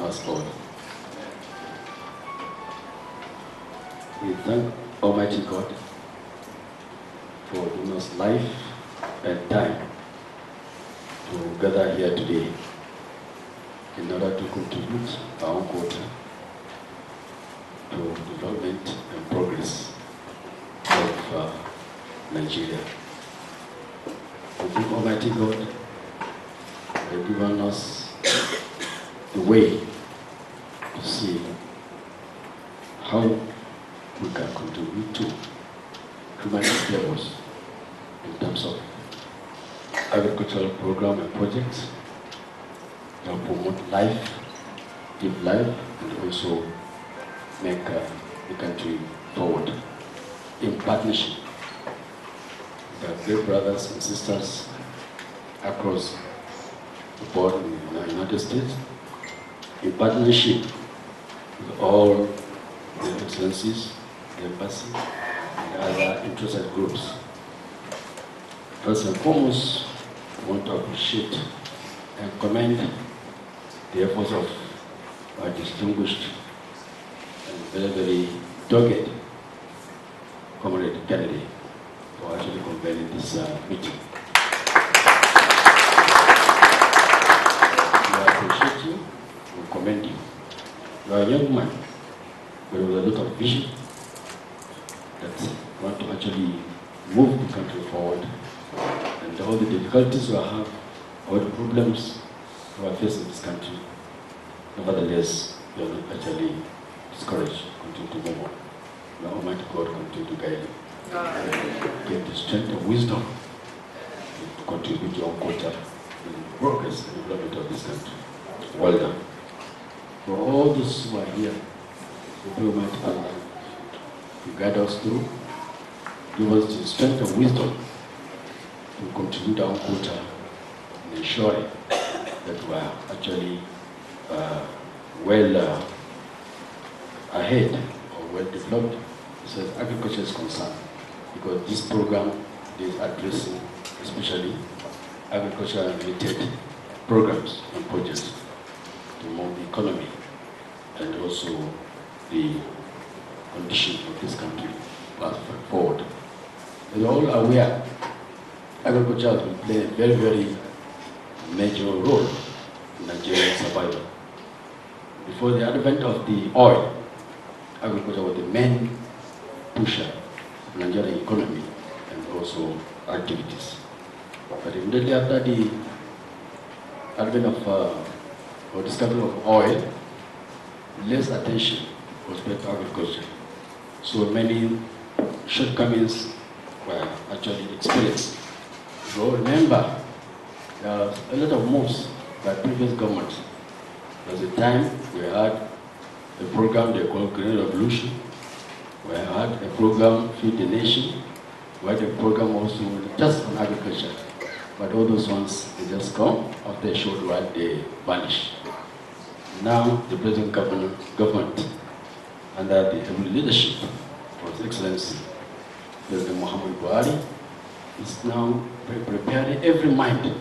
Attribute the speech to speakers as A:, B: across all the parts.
A: fast forward. We thank Almighty God for giving us life and time to gather here today in order to contribute our own quota to development and progress of Nigeria. We thank Almighty God for giving us the way to see how we can contribute to human endeavors in terms of agricultural program and projects that promote life, give life, and also make the country forward in partnership with our great brothers and sisters across the board in the United States, in partnership with all the excellencies, the embassy, and other interested groups. First and foremost, I want to appreciate and commend the efforts of our distinguished and very, very dogged Comrade Kennedy for actually convening this meeting. I appreciate you and commend you. You are a young man, but with a lot of vision that want to actually move the country forward, and all the difficulties we have, all the problems we are facing in this country, nevertheless, you are not actually discouraged. Continue to move on. May Almighty God continue to guide you. Get the strength and wisdom to contribute to your own quota in the progress and development of this country. Well done. For all those who are here, we pray Almighty God to guide us through, give us the strength and wisdom to contribute our own quota and ensuring that we are actually well ahead or well developed as far as agriculture is concerned, because this program is addressing especially agriculture-related programs and projects to move the economy and also the condition of this country forward. As you're all aware, agriculture has been playing a very, very major role in Nigerian survival. Before the advent of the oil, agriculture was the main pusher of Nigerian economy and also activities. But immediately after the advent of or discovery of oil, less attention was paid to agriculture. So many shortcomings were actually experienced. So remember, there are a lot of moves by previous governments. There was a time we had a program they called Green Revolution. We had a program Feed the Nation. We had a program also just on agriculture. But all those ones, they just come after a short while, they vanish. Now the present government, under the heavy leadership of His Excellency President Muhammad Buhari, is now preparing every mind,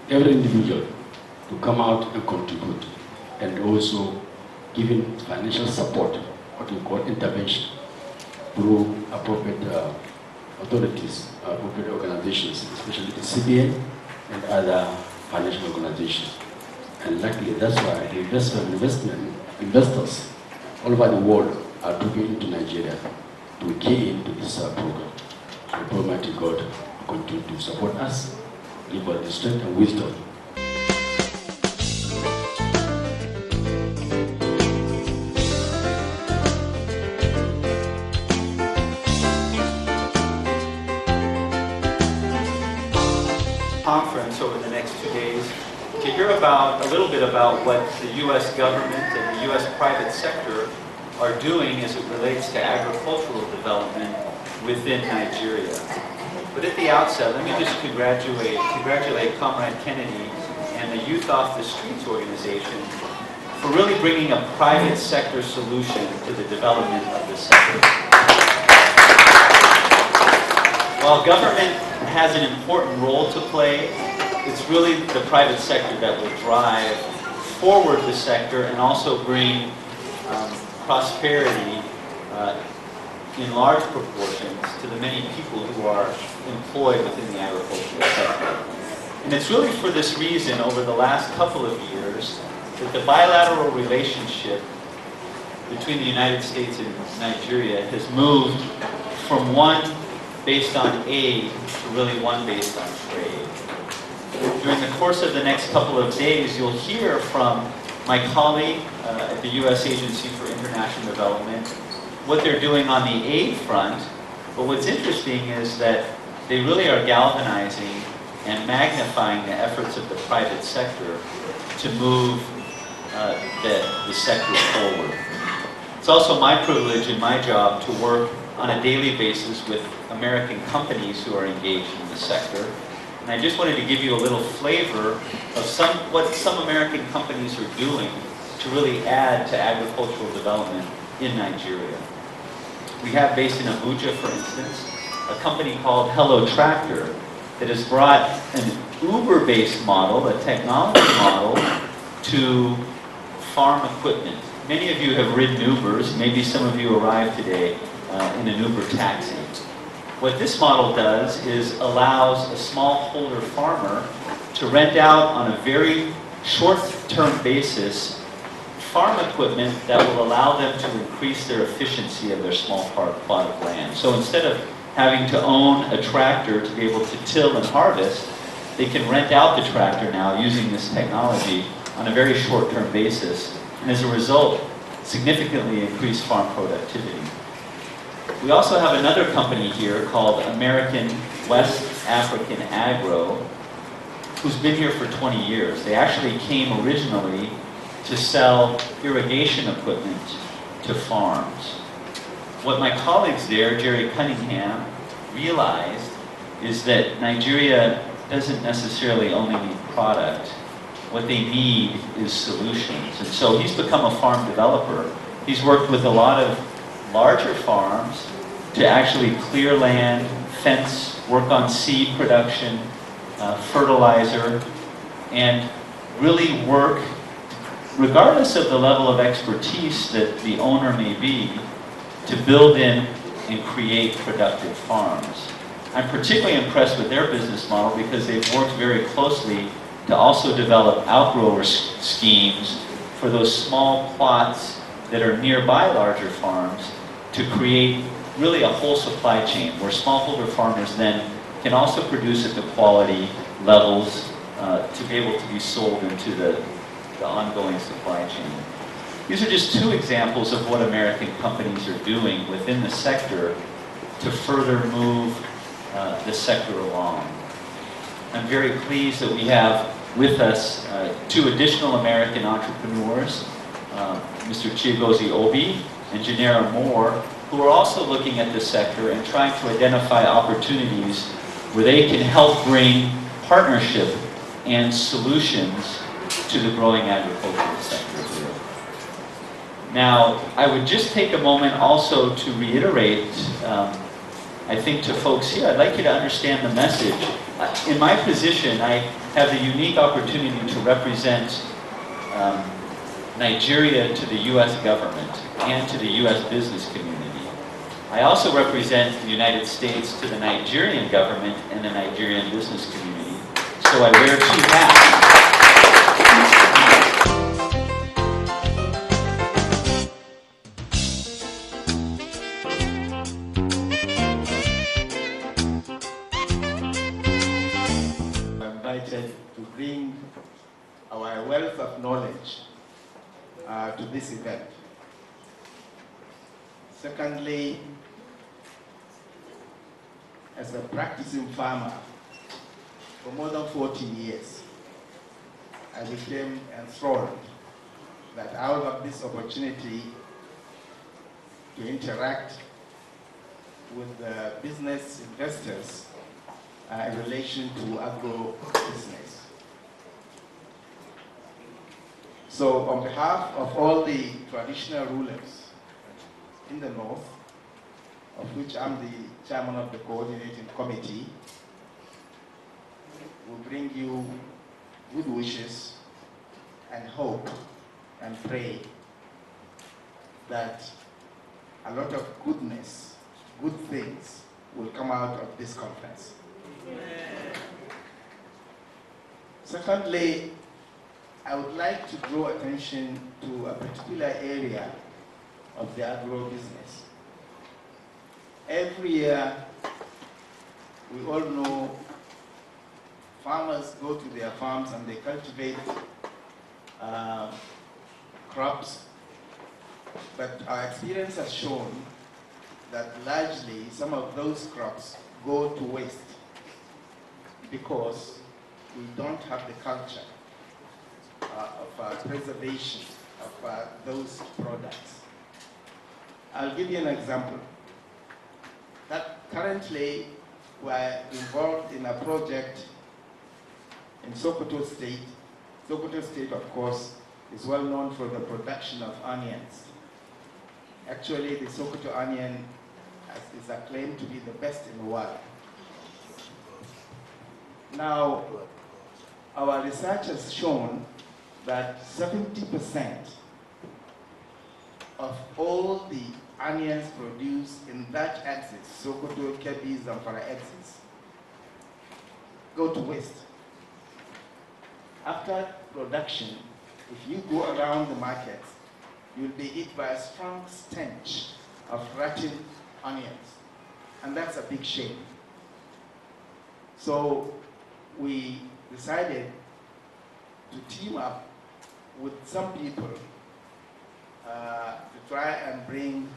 A: every individual to come out and contribute, and also giving financial support, what we call intervention, through appropriate authorities, appropriate organizations, especially the CBN and other financial organizations. And luckily, that's why the investors all over the world are looking into Nigeria to key into this program. So Almighty God continue to support us, give us the strength and wisdom.
B: Conference over the next 2 days to hear about a little bit about what the U.S. government and the U.S. private sector are doing as it relates to agricultural development within Nigeria. But at the outset, let me just congratulate Comrade Kennedy and the Youth Off the Streets organization for really bringing a private sector solution to the development of this sector. While government has an important role to play, it's really the private sector that will drive forward the sector and also bring prosperity in large proportions to the many people who are employed within the agricultural sector. And it's really for this reason, over the last couple of years, that the bilateral relationship between the United States and Nigeria has moved from one based on aid to really one based on trade. During the course of the next couple of days, you'll hear from my colleague at the U.S. Agency for International Development what they're doing on the aid front. But what's interesting is that they really are galvanizing and magnifying the efforts of the private sector to move the sector forward. It's also my privilege and my job to work on a daily basis with American companies who are engaged in the sector. And I just wanted to give you a little flavor of what some American companies are doing to really add to agricultural development in Nigeria. We have, based in Abuja, for instance, a company called Hello Tractor that has brought an Uber-based model, a technology model, to farm equipment. Many of you have ridden Ubers. Maybe some of you arrived today in an Uber taxi. What this model does is allows a smallholder farmer to rent out on a very short-term basis farm equipment that will allow them to increase their efficiency of their small plot of land. So instead of having to own a tractor to be able to till and harvest, they can rent out the tractor now using this technology on a very short-term basis, and as a result, significantly increase farm productivity. We also have another company here called American West African Agro, who's been here for 20 years. They actually came originally to sell irrigation equipment to farms. What my colleagues there, Jerry Cunningham, realized is that Nigeria doesn't necessarily only need product. What they need is solutions. And so he's become a farm developer. He's worked with a lot of larger farms to actually clear land, fence, work on seed production, fertilizer, and really work, regardless of the level of expertise that the owner may be, to build in and create productive farms. I'm particularly impressed with their business model because they've worked very closely to also develop outgrower schemes for those small plots that are nearby larger farms to create really a whole supply chain where smallholder farmers then can also produce at the quality levels to be able to be sold into the ongoing supply chain. These are just two examples of what American companies are doing within the sector to further move the sector along. I'm very pleased that we have with us two additional American entrepreneurs, Mr. Chigozie Obi and Janera Moore, who are also looking at the sector and trying to identify opportunities where they can help bring partnership and solutions to the growing agricultural sector here. Now, I would just take a moment also to reiterate, I think to folks here, I'd like you to understand the message. In my position, I have the unique opportunity to represent Nigeria to the U.S. government and to the U.S. business community. I also represent the United States to the Nigerian government and the Nigerian business community. So I wear two hats.
C: To bring our wealth of knowledge to this event. Secondly, as a practicing farmer for more than 40 years, I became enthralled that I will have this opportunity to interact with the business investors in relation to agro-business. So on behalf of all the traditional rulers in the North, of which I'm the chairman of the coordinating committee, we bring you good wishes and hope and pray that a lot of goodness, good things will come out of this conference. Secondly, I would like to draw attention to a particular area of the agro-business. Every year, we all know farmers go to their farms and they cultivate crops, but our experience has shown that largely some of those crops go to waste because we don't have the culture of preservation of those products. I'll give you an example. That currently we're involved in a project in Sokoto State. Sokoto State, of course, is well known for the production of onions. Actually, the Sokoto onion is acclaimed to be the best in the world. Now, our research has shown that 70% of all the onions produced in that axis, Sokoto, Kebbi, Zamfara axis, go to waste. After production, if you go around the markets, you'll be hit by a strong stench of rotten onions. And that's a big shame. So we decided to team up with some people to try and bring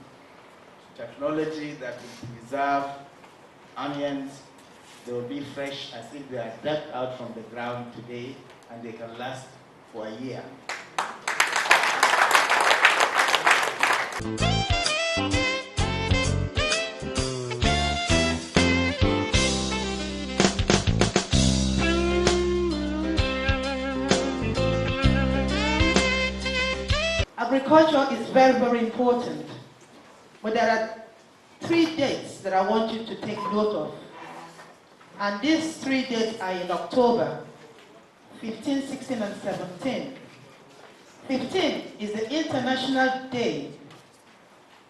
C: technology that will preserve onions. They will be fresh as if they are dug out from the ground today, and they can last for a year.
D: Agriculture is very, very important, but there are 3 dates that I want you to take note of. And these 3 dates are in October, 15, 16, and 17. 15 is the International Day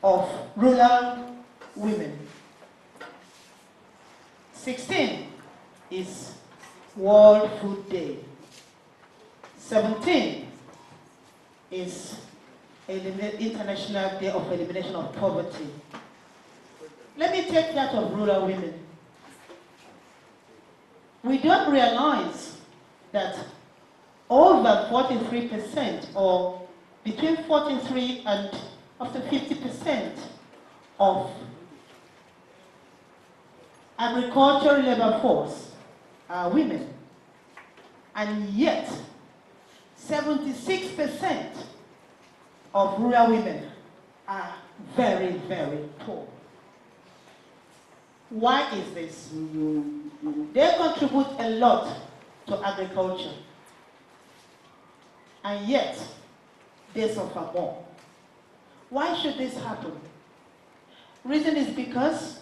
D: of Rural Women. 16 is World Food Day. 17 is International Day of Elimination of Poverty. Let me take that of rural women. We don't realize that over 43%, or between 43 and up to 50% of agricultural labor force are women. And yet, 76% of rural women are very, very poor. Why is this? They contribute a lot to agriculture, and yet they suffer more. Why should this happen? Reason is because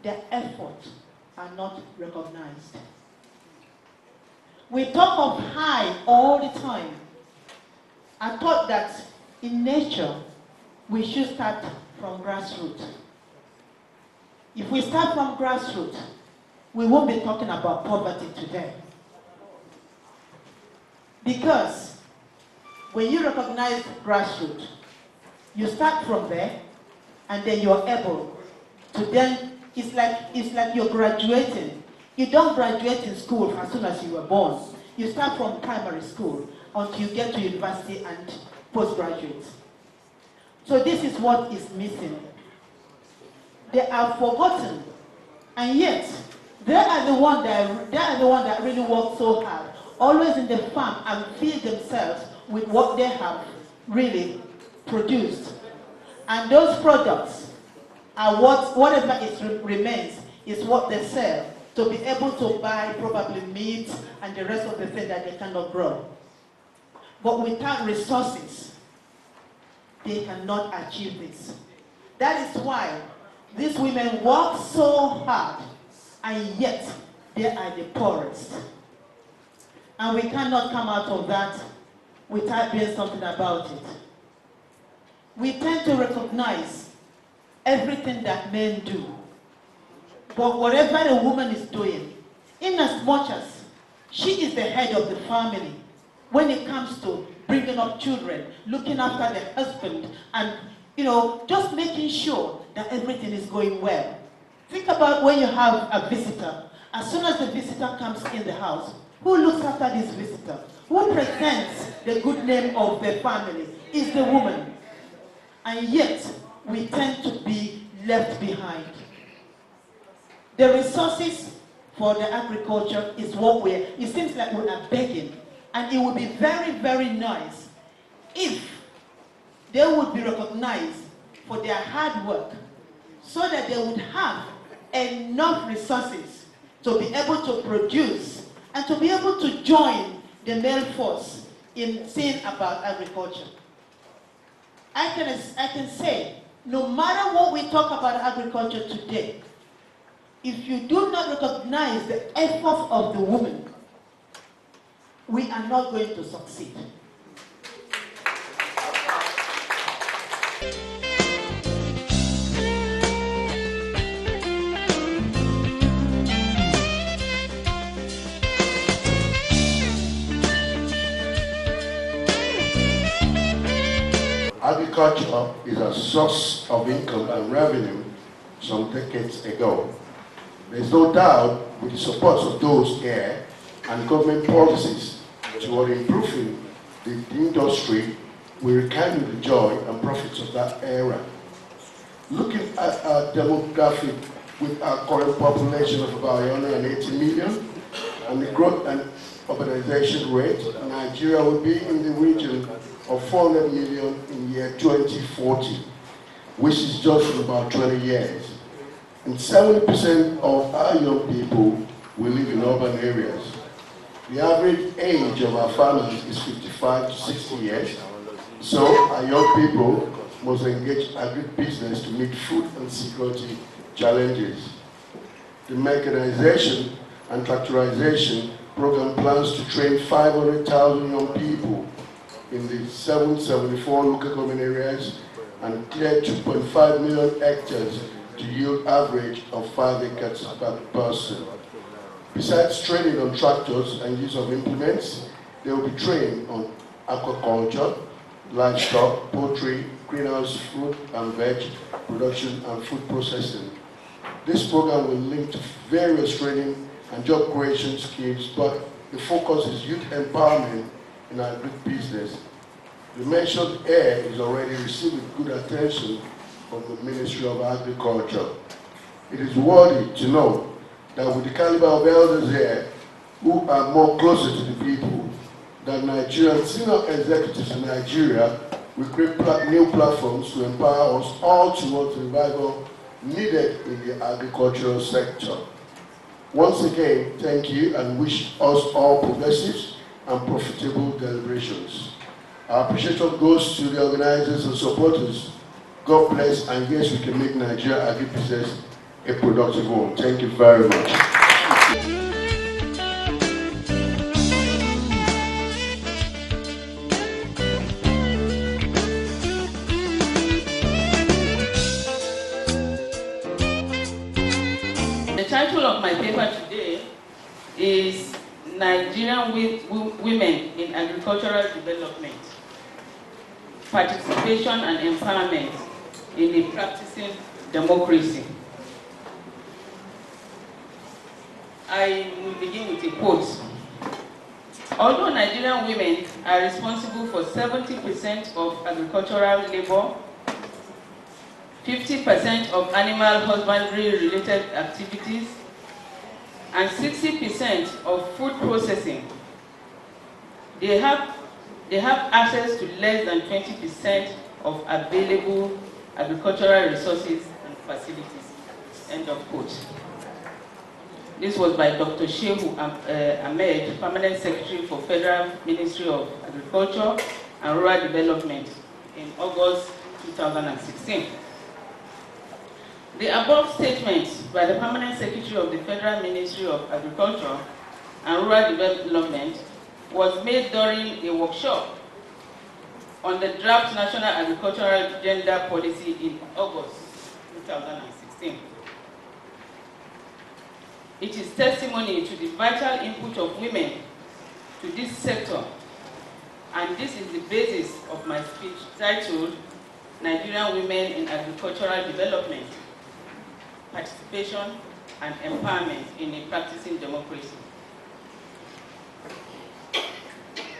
D: their efforts are not recognized. We talk of high all the time. I thought that in nature, we should start from grassroots. If we start from grassroots, we won't be talking about poverty today. Because when you recognize grassroots, you start from there, and then you're able to then, it's like you're graduating. You don't graduate in school as soon as you were born. You start from primary school until you get to university and postgraduate. So this is what is missing. They are forgotten, and yet they are the one that really work so hard, always in the farm, and feed themselves with what they have really produced. And those products are whatever remains is what they sell to be able to buy probably meat and the rest of the things that they cannot grow. But without resources, they cannot achieve this. That is why these women work so hard, and yet they are the poorest. And we cannot come out of that without doing something about it. We tend to recognize everything that men do. But whatever a woman is doing, in as much as she is the head of the family, when it comes to bringing up children, looking after the husband, and just making sure that everything is going well. Think about when you have a visitor. As soon as the visitor comes in the house, who looks after this visitor? Who presents the good name of the family? Is the woman. And yet, we tend to be left behind. The resources for the agriculture is what it seems like we are begging. And it would be very, very nice if they would be recognized for their hard work, so that they would have enough resources to be able to produce and to be able to join the male force in seeing about agriculture. I can say, no matter what we talk about agriculture today, if you do not recognize the effort of the woman, we are not going to succeed.
E: Agriculture is a source of income and revenue some decades ago. There is no doubt, with the support of those here and government policies toward improving the industry, we rekindle the joy and profits of that era. Looking at our demographic with our current population of about 180 million and the growth and urbanization rate, Nigeria will be in the region of 400 million in year 2040, which is just in about 20 years. And 70% of our young people will live in urban areas. The average age of our farmers is 55 to 60 years, so our young people must engage agribusiness to meet food and security challenges. The mechanization and tractorization program plans to train 500,000 young people in the 774 local government areas and clear 2.5 million hectares to yield average of 5 acres per person. Besides training on tractors and use of implements, they will be trained on aquaculture, livestock, poultry, greenhouse fruit and veg production and food processing. This program will link to various training and job creation schemes, but the focus is youth empowerment in agribusiness. The mentioned air is already receiving good attention from the Ministry of Agriculture. It is worthy to know that with the caliber of elders here, who are more closer to the people, that Nigerian senior executives in Nigeria will create new platforms to empower us all towards the revival needed in the agricultural sector. Once again, thank you and wish us all progressive and profitable deliberations. Our appreciation goes to the organizers and supporters. God bless, and yes, we can make Nigeria agribusiness a productive one. Thank you very much.
F: The title of my paper today is Nigerian Women in Agricultural Development, Participation and Empowerment in a Practicing Democracy. I will begin with a quote. Although Nigerian women are responsible for 70% of agricultural labor, 50% of animal husbandry-related activities, and 60% of food processing, they have access to less than 20% of available agricultural resources and facilities. End of quote. This was by Dr. Shehu Ahmed, Permanent Secretary for Federal Ministry of Agriculture and Rural Development in August 2016. The above statement by the Permanent Secretary of the Federal Ministry of Agriculture and Rural Development was made during a workshop on the draft National Agricultural Gender Policy in August 2016. It is testimony to the vital input of women to this sector, and this is the basis of my speech titled Nigerian Women in Agricultural Development, Participation and Empowerment in a Practicing Democracy.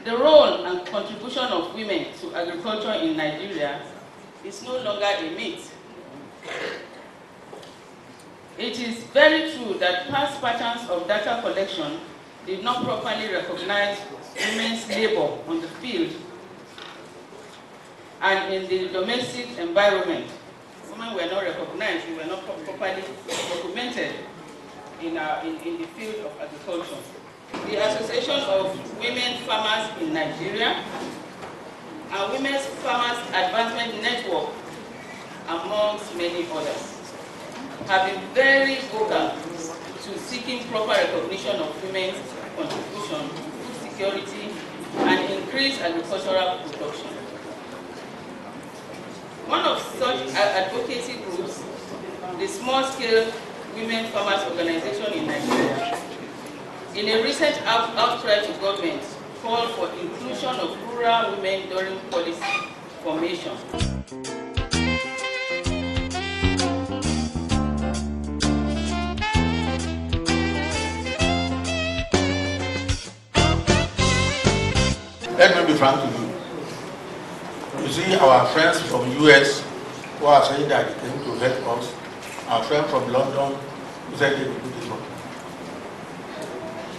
F: The role and contribution of women to agriculture in Nigeria is no longer a myth. It is very true that past patterns of data collection did not properly recognize women's labor on the field and in the domestic environment. Women were not recognized, they were not properly documented in the field of agriculture. The Association of Women Farmers in Nigeria and Women's Farmers Advancement Network, amongst many others, have been very vocal to seeking proper recognition of women's contribution to food security and increased agricultural production. One of such advocacy groups, the Small Scale Women Farmers Organization in Nigeria, in a recent outcry to government, called for inclusion of rural women during policy formation.
G: Let me be frank with you. You see, our friends from US who are saying that they came to help us, our friend from London who said they will do this one.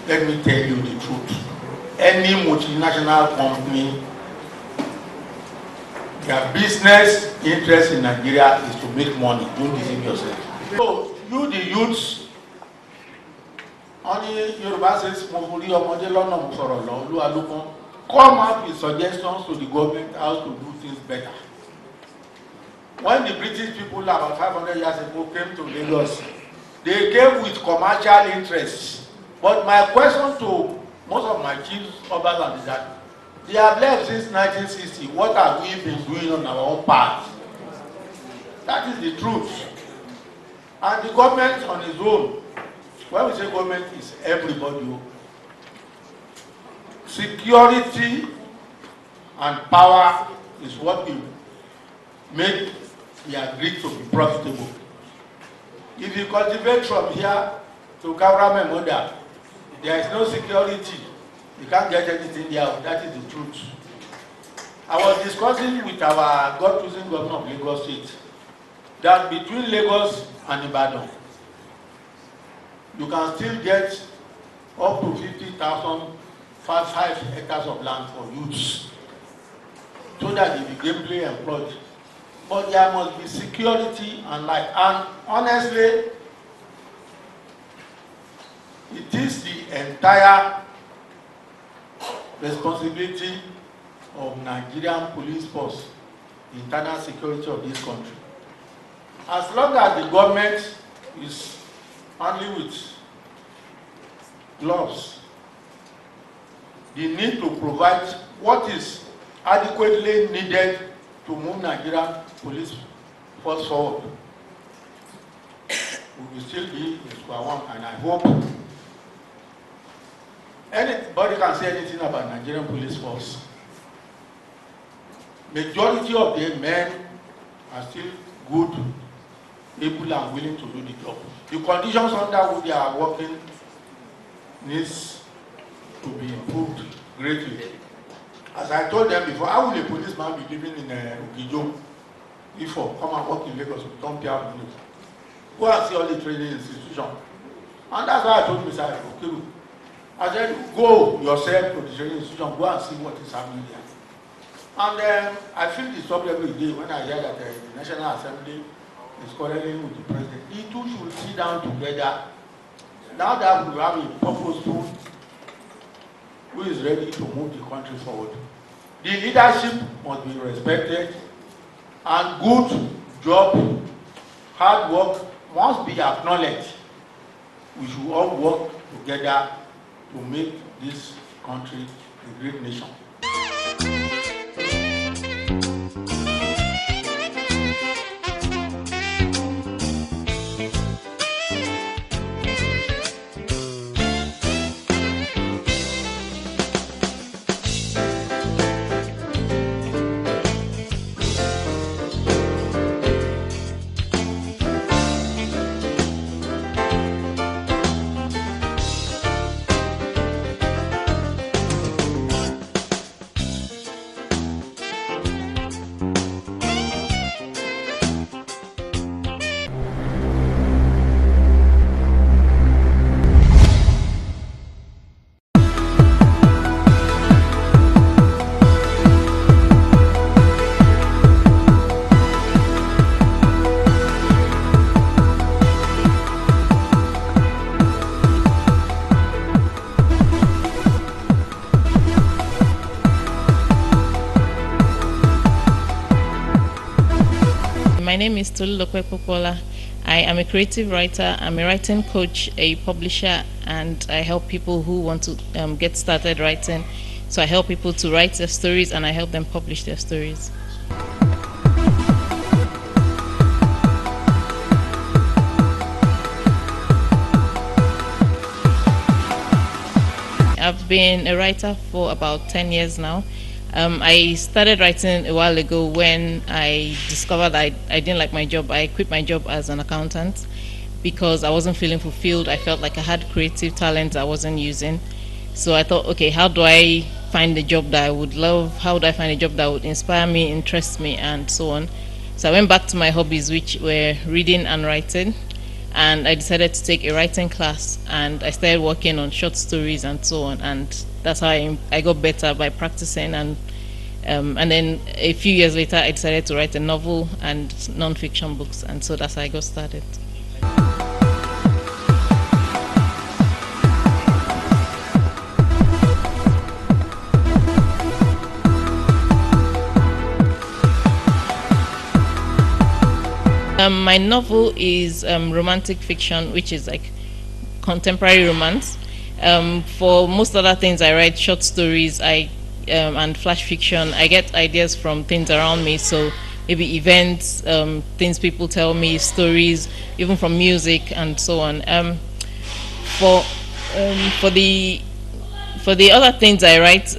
G: Let me tell you the truth. Any multinational company, their business interest in Nigeria is to make money. Don't deceive yourself. So, you the youths, only Yoruba says, come up with suggestions to the government how to do things better. When the British people about 500 years ago came to Lagos, they came with commercial interests. But my question to most of my chiefs officers is that they have left since 1960. What have we been doing on our own part? That is the truth. And the government on its own, when we say government, is everybody. Security and power is what will make the agri to be profitable. If you cultivate from here to Kaurame Moda, there is no security. You can't get anything there. That is the truth. I was discussing with our God-choosing governor of Lagos State that between Lagos and Ibadan, you can still get up to 50,000 5 hectares of land for youths, so that they be gainfully employed. But there must be security and life. And honestly, it is the entire responsibility of Nigerian police force, the internal security of this country. As long as the government is only with gloves, they need to provide what is adequately needed to move Nigerian police force forward. We will still be in square one, and I hope anybody can say anything about Nigerian police force. Majority of the men are still good, able and willing to do the job. The conditions under which they are working needs to be improved greatly. As I told them before, how will a policeman be living in Ogijo before come and work in Lagos with Tom Pierre Minu? Go and see all the training institutions. And that's why I told Mr. Okiru, I said, go yourself to the training institution, go and see what is happening there. And I feel disturbed every day when I hear that the National Assembly is quarreling with the president. The two should sit down together. Now that we have a purposeful who is ready to move the country forward. The leadership must be respected, and good job, hard work must be acknowledged. We should all work together to make this country a great nation.
H: name is Tolulokwe Popola. I am a creative writer, I'm a writing coach, a publisher, and I help people who want to get started writing. So I help people to write their stories and I help them publish their stories. I've been a writer for about 10 years now. I started writing a while ago when I discovered I didn't like my job. I quit my job as an accountant because I wasn't feeling fulfilled. I felt like I had creative talent I wasn't using. So I thought, okay, how do I find a job that I would love? How would I find a job that would inspire me, interest me, and so on? So I went back to my hobbies, which were reading and writing. And I decided to take a writing class, and I started working on short stories and so on, and that's how I got better by practicing. And then a few years later I decided to write a novel and non-fiction books, and so that's how I got started. My novel is romantic fiction, which is like contemporary romance. For most other things, I write short stories and flash fiction. I get ideas from things around me, so maybe events, things people tell me, stories, even from music and so on. For the other things I write,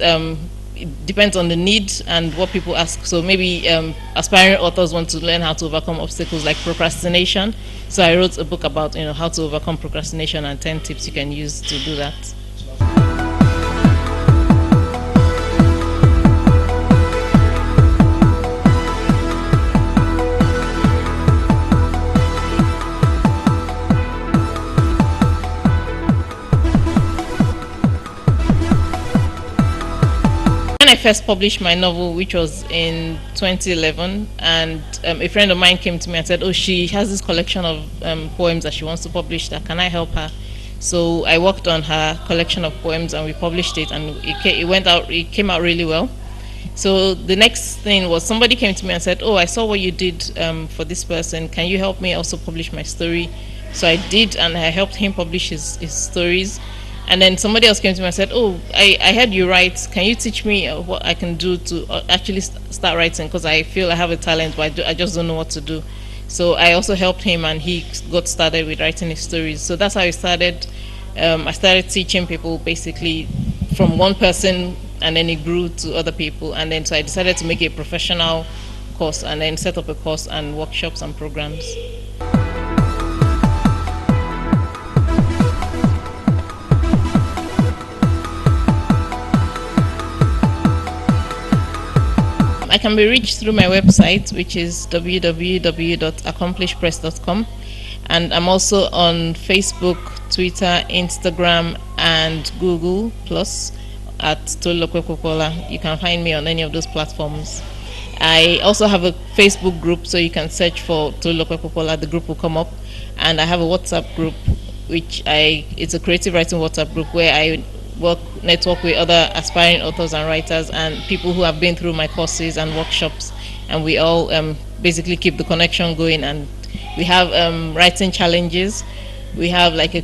H: it depends on the need and what people ask. So maybe aspiring authors want to learn how to overcome obstacles like procrastination. So I wrote a book about how to overcome procrastination and 10 tips you can use to do that. When I first published my novel, which was in 2011, and a friend of mine came to me and said, oh, she has this collection of poems that she wants to publish, that can I help her? So I worked on her collection of poems and we published it, and it came out really well. So the next thing was somebody came to me and said, oh, I saw what you did for this person, can you help me also publish my story? So I did, and I helped him publish his stories. And then somebody else came to me and said, oh, I heard you write. Can you teach me what I can do to actually start writing? Because I feel I have a talent, but I just don't know what to do. So I also helped him, and he got started with writing his stories. So that's how I started. I started teaching people basically from one person, and then it grew to other people. And then so I decided to make a professional course and then set up a course and workshops and programs. I can be reached through my website, which is www.accomplishpress.com, and I'm also on Facebook, Twitter, Instagram, and Google Plus at Tolulokwe Popola. You can find me on any of those platforms. I also have a Facebook group, so you can search for Tolulokwe Popola. The group will come up, and I have a WhatsApp group, it's a creative writing WhatsApp group where I network with other aspiring authors and writers and people who have been through my courses and workshops, and we all basically keep the connection going. And we have writing challenges. We have like a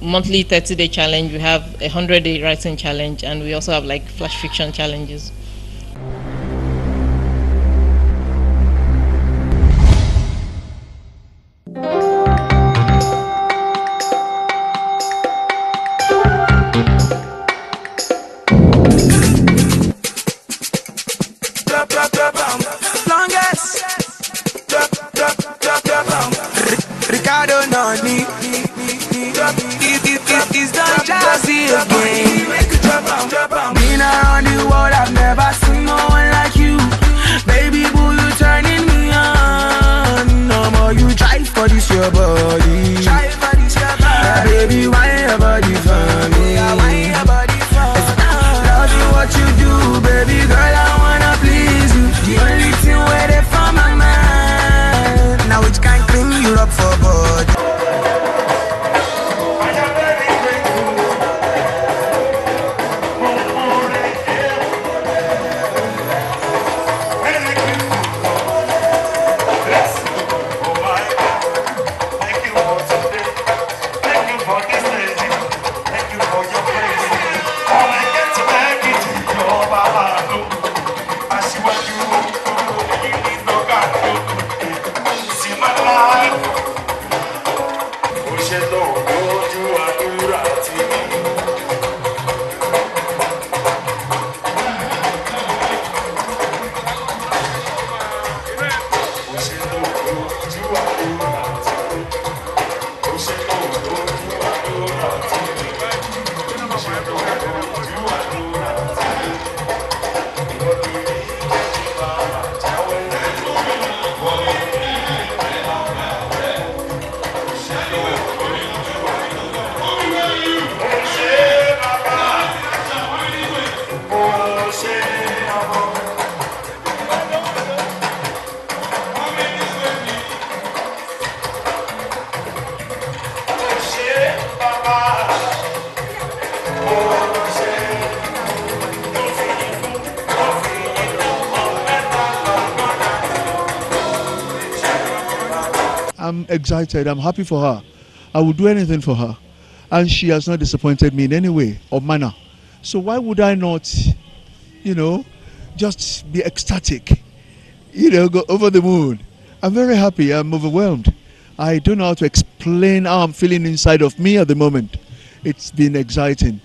H: monthly 30-day challenge. We have a 100-day writing challenge, and we also have like flash fiction challenges.
I: It's done jazzy again. Been around the world, I've never seen no one like you. Baby boo, you turning me on. No more you drive for this your body. Baby, why your body for me? Love you what you do, baby girl, I wanna please you. The only thing waiting for my mind. Now which can clean you up for body.
J: excited. I'm happy for her. I will do anything for her. And she has not disappointed me in any way or manner. So why would I not, just be ecstatic, go over the moon? I'm very happy. I'm overwhelmed. I don't know how to explain how I'm feeling inside of me at the moment. It's been exciting.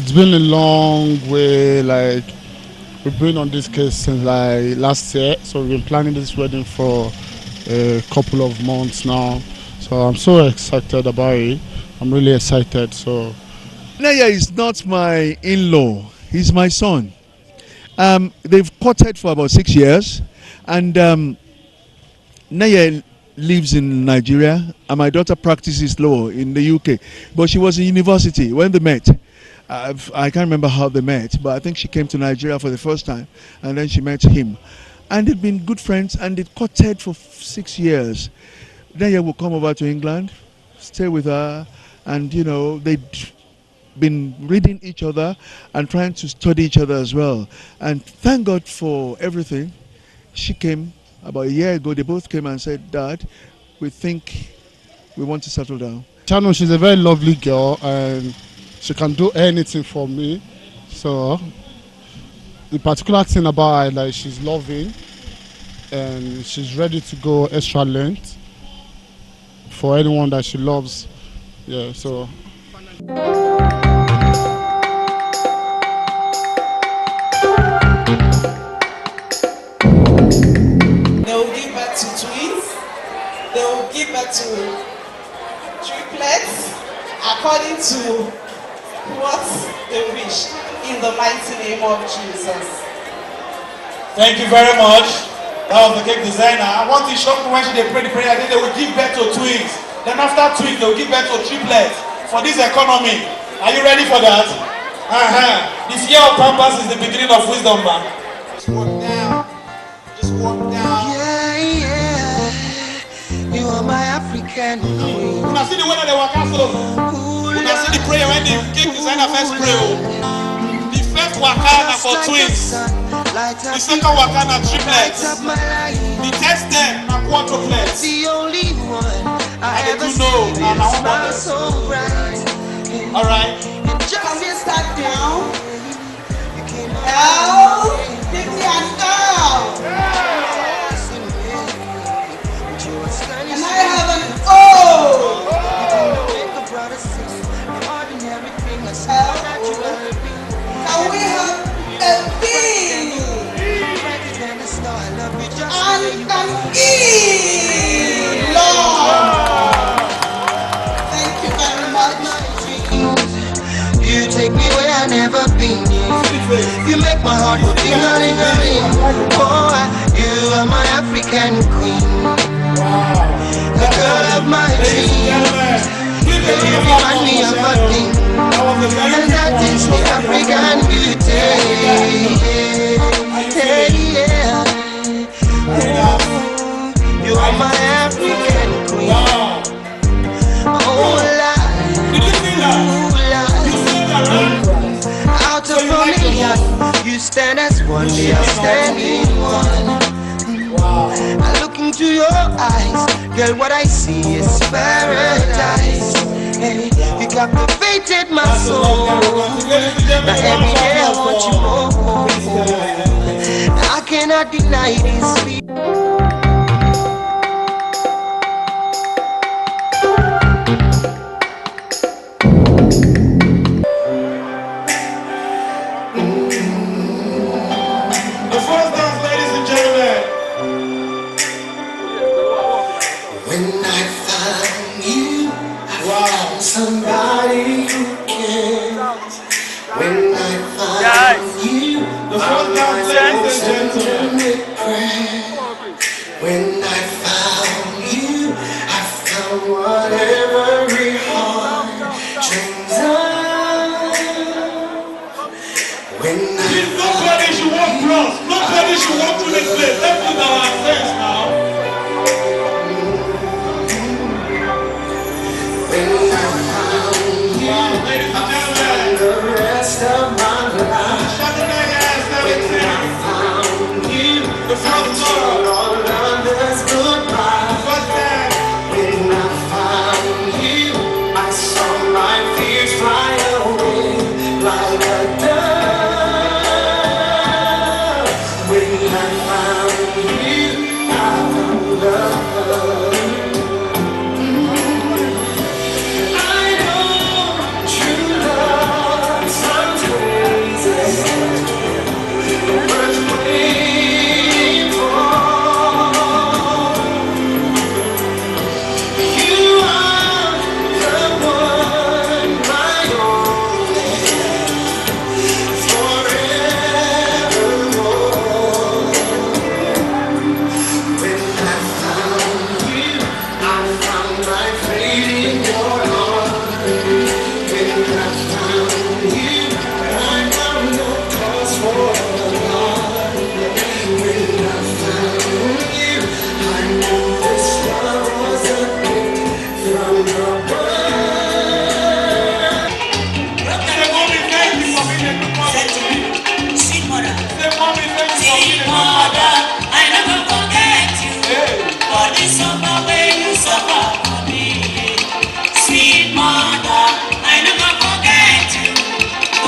G: It's been a long way, like we've been on this case since like last year, so we've been planning this wedding for a couple of months now. So I'm so excited about it. I'm really excited. So
J: Naya is not my in-law, he's my son. They've courted for about 6 years, and Naya lives in Nigeria, and my daughter practices law in the UK. But she was in university when they met. I can't remember how they met, but I think she came to Nigeria for the first time, and then she met him. And they'd been good friends, and they courted for 6 years. Then he would come over to England, stay with her, and you know, they'd been reading each other and trying to study each other as well. And thank God for everything. She came about a year ago. They both came and said, "Dad, we think we want to settle down."
K: Chano, she's a very lovely girl, and she can do anything for me. So the particular thing about her, like, she's loving and she's ready to go extra length for anyone that she loves. Yeah, so.
L: They will give birth to twins. They will give birth to triplets according to what they wish, in the mighty name of Jesus.
M: Thank you very much. That was the cake designer. I want to show you when they pray the prayer, then they will give birth to twins. Then after twins, they will give birth to triplets for this economy. Are you ready for that? The fear of purpose is the beginning of wisdom, man. Just walk down. Just walk down.
I: Yeah, yeah. You are my African queen.
M: When I see the way that they walk out, when I see the prayer when the cake designer first pray, the first wakana for twins, the second wakana triplets, the third step na quadruplets.
I: The only one I ever
M: know, and I want
I: smile so bright.
M: All right.
L: Just start down. Down. Give me a down. And I have an O. Can we have a B? And an E. Lord. Thank you very much.
I: You take me where I never been. You make my heart go ding-a-ling-a-ling. Boy, you are my African queen, the girl of my dreams. You remind me of a thing, and that is the African beauty. Yeah. You are my African queen. Oh, out of a million, you stand as one, the outstanding one. I look into your eyes, girl, what I see is paradise. Hey, you captivated my soul. Now every day I want you more. I cannot deny this feeling. Somebody who cares. When I find you, the when I found you, I found what every heart dreams of. When
M: nobody should walk across, nobody should walk through this place. Let's put our sense now.
I: For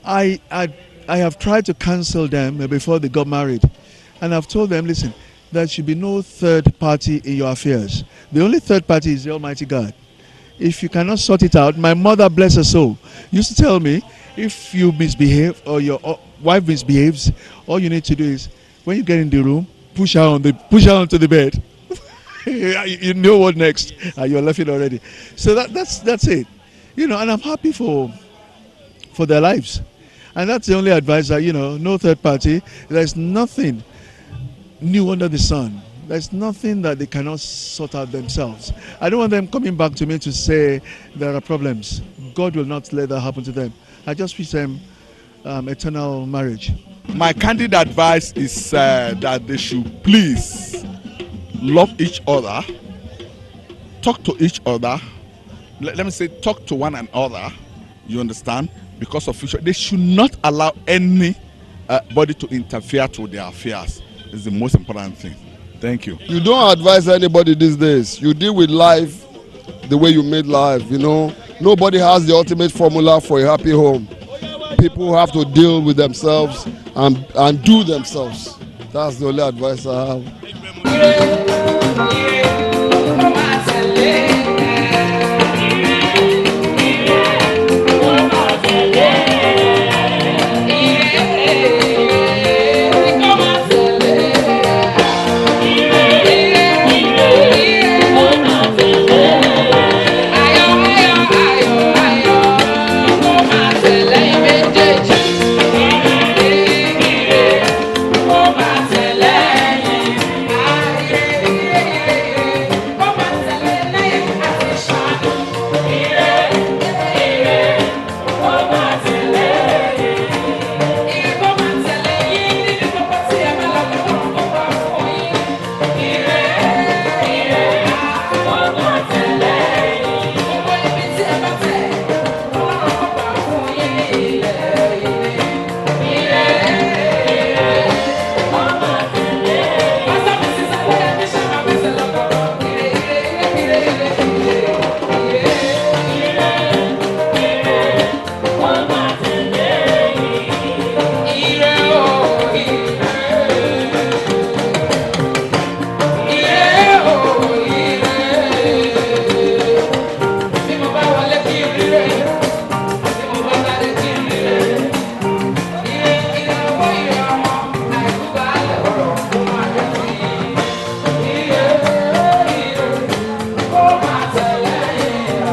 J: I have tried to counsel them before they got married, and I've told them, listen, there should be no third party in your affairs. The only third party is the Almighty God. If you cannot sort it out, my mother, bless her soul, used to tell me, if you misbehave or your wife misbehaves, all you need to do is, when you get in the room, push her onto the bed. You know what next. You're laughing already. So that's it. You know, and I'm happy for their lives. And that's the only advice that, you know, no third party. There's nothing new under the sun. There's nothing that they cannot sort out themselves. I don't want them coming back to me to say there are problems. God will not let that happen to them. I just wish them eternal marriage.
N: My candid advice is that they should please love each other, talk to each other. Let me say, talk to one another. You understand? Because of future, they should not allow anybody to interfere to their affairs. It's the most important thing. Thank you.
O: You don't advise anybody these days. You deal with life the way you made life, you know. Nobody has the ultimate formula for a happy home. People have to deal with themselves and do themselves. That's the only advice I have.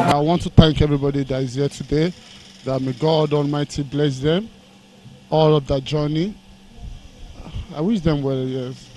K: I want to thank everybody that is here today, that may God Almighty bless them, all of that journey. I wish them well, yes.